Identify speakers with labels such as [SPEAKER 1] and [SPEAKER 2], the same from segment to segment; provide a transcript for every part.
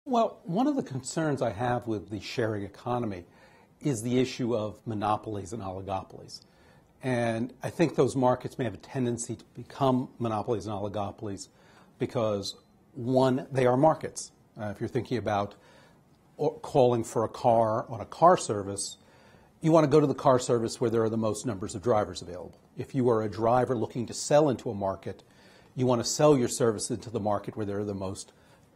[SPEAKER 1] Well, one of the concerns I have with the sharing economy is the issue of monopolies and oligopolies. And I think those markets may have a tendency to become monopolies and oligopolies because, one, they are markets. If you're thinking about calling for a car on a car service, you want to go to the car service where there are the most numbers of drivers available. If you are a driver looking to sell into a market, you want to sell your service into the market where there are the most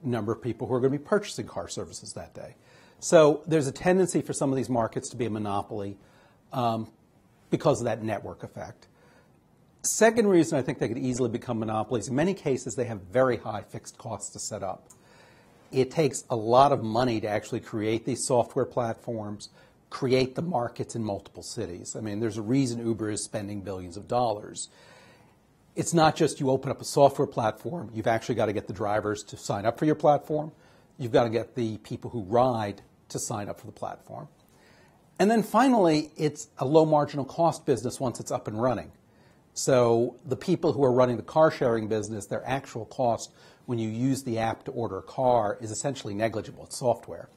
[SPEAKER 1] number of people who are going to be purchasing car services that day. So there's a tendency for some of these markets to be a monopoly because of that network effect. Second reason I think they could easily become monopolies, in many cases they have very high fixed costs to set up. It takes a lot of money to actually create these software platforms, create the markets in multiple cities. I mean, there's a reason Uber is spending billions of dollars. It's not just you open up a software platform, you've actually got to get the drivers to sign up for your platform. You've got to get the people who ride to sign up for the platform. And then finally, it's a low marginal cost business once it's up and running. So the people who are running the car sharing business, their actual cost when you use the app to order a car is essentially negligible. It's software.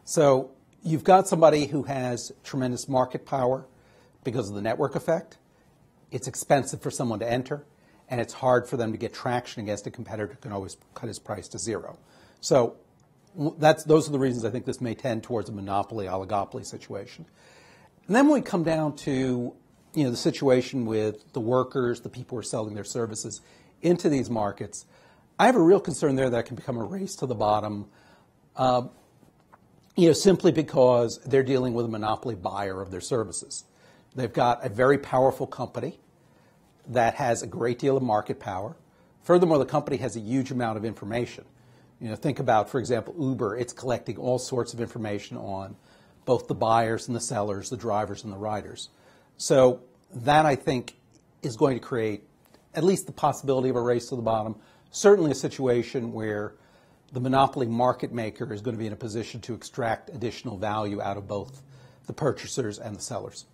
[SPEAKER 1] So you've got somebody who has tremendous market power because of the network effect. It's expensive for someone to enter, and it's hard for them to get traction against a competitor who can always cut his price to zero. So those are the reasons I think this may tend towards a monopoly, oligopoly situation. And then when we come down to the situation with the workers, the people who are selling their services into these markets, I have a real concern there that it can become a race to the bottom, simply because they're dealing with a monopoly buyer of their services. They've got a very powerful company that has a great deal of market power. Furthermore, the company has a huge amount of information. Think about, for example, Uber. It's collecting all sorts of information on both the buyers and the sellers, the drivers and the riders. So that, I think, is going to create at least the possibility of a race to the bottom, certainly a situation where the monopoly market maker is going to be in a position to extract additional value out of both the purchasers and the sellers.